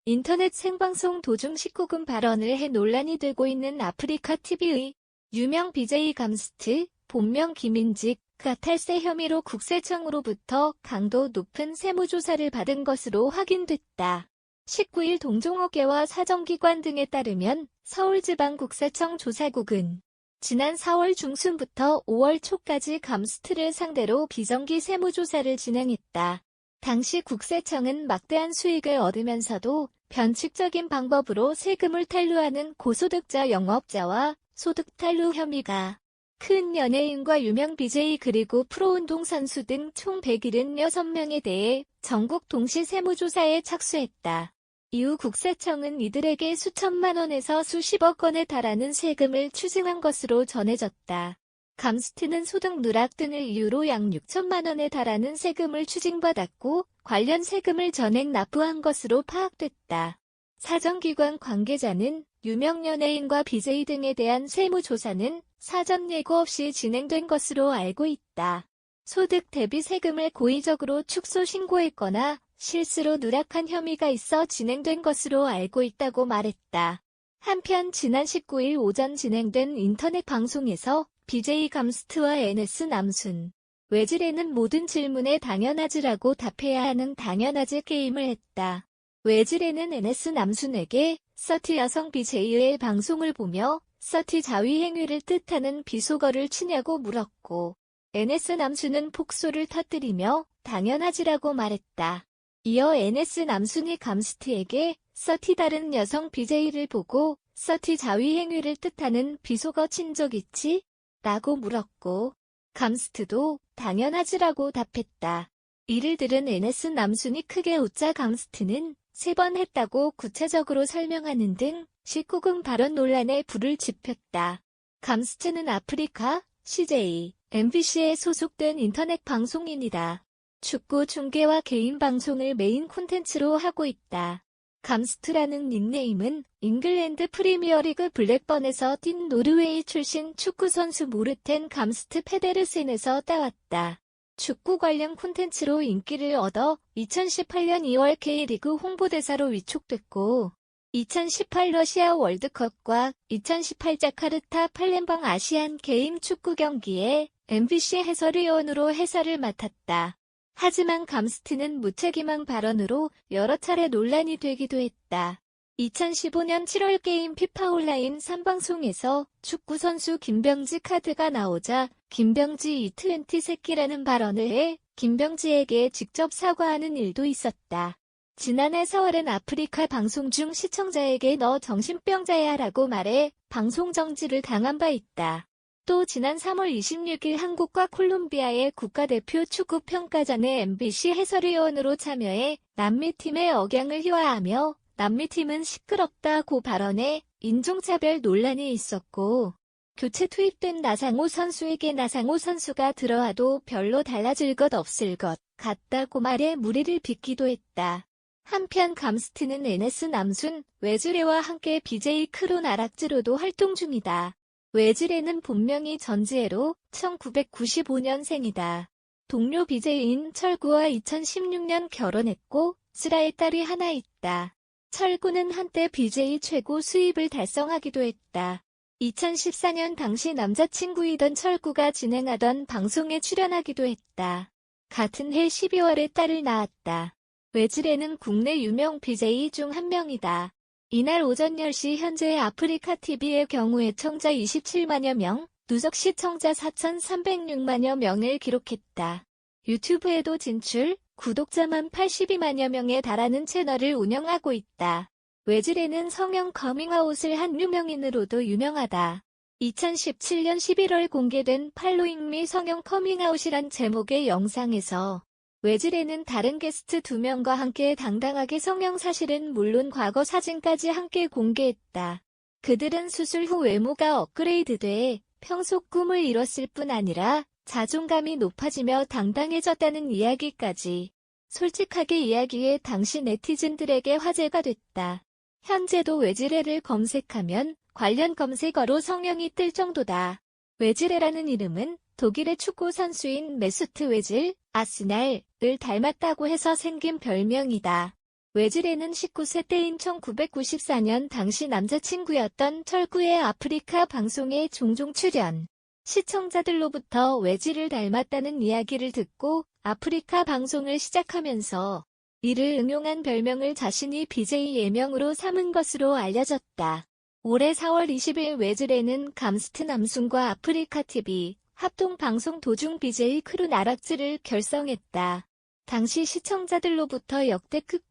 인터넷 생방송 도중 19금 발언을 해 논란이 되고 있는 아프리카TV의 유명 BJ 감스트, 본명 김인직가 탈세 혐의로 국세청으로부터 강도 높은 세무조사를 받은 것으로 확인됐다. 19일 동종업계와 사정기관 등에 따르면 서울지방국세청 조사국은 지난 4월 중순부터 5월 초까지 감스트를 상대로 비정기 세무조사를 진행했다. 당시 국세청은 막대한 수익을 얻으면서도 변칙적인 방법으로 세금을 탈루하는 고소득자 영업자와 소득 탈루 혐의가 큰 연예인과 유명 BJ 그리고 프로운동 선수 등 총 176명에 대해 전국 동시 세무조사에 착수했다. 이후 국세청은 이들에게 수천만 원에서 수십억 원에 달하는 세금을 추징한 것으로 전해졌다. 감스트는 소득 누락 등을 이유로 약 6천만 원에 달하는 세금을 추징받았고 관련 세금을 전액 납부한 것으로 파악됐다. 사정기관 관계자는 유명 연예인과 BJ 등에 대한 세무조사는 사전 예고 없이 진행된 것으로 알고 있다. 소득 대비 세금을 고의적으로 축소 신고했거나 실수로 누락한 혐의가 있어 진행된 것으로 알고 있다고 말했다. 한편 지난 19일 오전 진행된 인터넷 방송에서 BJ 감스트와 NS 남순, 외질에는 모든 질문에 당연하지라고 답해야 하는 당연하지 게임을 했다. 외질에는 NS 남순에게 서티 여성 BJ의 방송을 보며 서티 자위 행위를 뜻하는 비속어를 치냐고 물었고 NS 남순은 폭소를 터뜨리며 당연하지라고 말했다. 이어 NS 남순이 감스트에게 서티 다른 여성 BJ를 보고 서티 자위 행위를 뜻하는 비속어 친 적 있지? 라고 물었고 감스트도 당연하지라고 답했다. 이를 들은 NS 남순이 크게 웃자 감스트는 3번 했다고 구체적으로 설명하는 등 19금 발언 논란에 불을 지폈다. 감스트는 아프리카, CJ, MBC에 소속된 인터넷 방송인이다. 축구 중계와 개인 방송을 메인 콘텐츠로 하고 있다. 감스트라는 닉네임은 잉글랜드 프리미어리그 블랙번에서 뛴 노르웨이 출신 축구선수 모르텐 감스트 페데르센에서 따왔다. 축구 관련 콘텐츠로 인기를 얻어 2018년 2월 K리그 홍보대사로 위촉됐고 2018 러시아 월드컵과 2018 자카르타 팔렘방 아시안 게임 축구 경기에 MBC 해설위원으로 해설을 맡았다. 하지만 감스트는 무책임한 발언으로 여러 차례 논란이 되기도 했다. 2015년 7월 게임 피파 온라인 3방송에서 축구선수 김병지 카드가 나오자 김병지 E20 새끼라는 발언을 해 김병지에게 직접 사과하는 일도 있었다. 지난해 4월엔 아프리카 방송 중 시청자에게 너 정신병자야 라고 말해 방송 정지를 당한 바 있다. 또 지난 3월 26일 한국과 콜롬비아의 국가대표 축구평가전에 MBC 해설위원으로 참여해 남미팀의 억양을 희화하며 남미팀은 시끄럽다고 발언해 인종차별 논란이 있었고 교체 투입된 나상호 선수에게 나상호 선수가 들어와도 별로 달라질 것 없을 것 같다고 말해 무리를 빚기도 했다. 한편 감스트는 NS 남순, 외즈레와 함께 BJ 크루 나락지로도 활동 중이다. 외질에는 본명이 전지혜로 1995년생이다. 동료 BJ인 철구와 2016년 결혼했고 슬아의 딸이 하나 있다. 철구는 한때 BJ 최고 수입을 달성하기도 했다. 2014년 당시 남자친구이던 철구가 진행하던 방송에 출연하기도 했다. 같은 해 12월에 딸을 낳았다. 외질에는 국내 유명 BJ 중 한 명이다. 이날 오전 10시 현재 아프리카TV의 경우에 청자 27만여 명, 누적 시청자 4,306만여 명을 기록했다. 유튜브에도 진출, 구독자만 82만여 명에 달하는 채널을 운영하고 있다. 외질에는 성형 커밍아웃을 한 유명인으로도 유명하다. 2017년 11월 공개된 팔로잉 미 성형 커밍아웃이란 제목의 영상에서 외질에는 다른 게스트 2명과 함께 당당하게 성형 사실은 물론 과거 사진까지 함께 공개했다. 그들은 수술 후 외모가 업그레이드돼 평소 꿈을 이뤘을 뿐 아니라 자존감이 높아지며 당당해졌다는 이야기까지 솔직하게 이야기해 당시 네티즌들에게 화제가 됐다. 현재도 외질에를 검색하면 관련 검색어로 성형이 뜰 정도다. 외질에라는 이름은 독일의 축구 선수인 메수트 외질, 아스날을 닮았다고 해서 생긴 별명이다. 외질에는 19세 때인 1994년 당시 남자친구였던 철구의 아프리카 방송에 종종 출연. 시청자들로부터 외질을 닮았다는 이야기를 듣고 아프리카 방송을 시작하면서 이를 응용한 별명을 자신이 BJ 예명으로 삼은 것으로 알려졌다. 올해 4월 20일 외질에는 감스트 남순과 아프리카TV 합동 방송 도중 BJ 크루 나락즈를 결성했다. 당시 시청자들로부터 역대급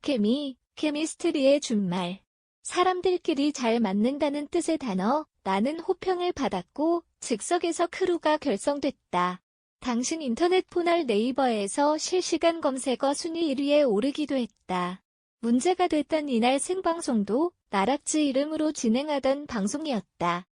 케미스트리의 준말, 사람들끼리 잘 맞는다는 뜻의 단어, 라는 호평을 받았고 즉석에서 크루가 결성됐다. 당신 인터넷 포털 네이버에서 실시간 검색어 순위 1위에 오르기도 했다. 문제가 됐던 이날 생방송도 나락즈 이름으로 진행하던 방송이었다.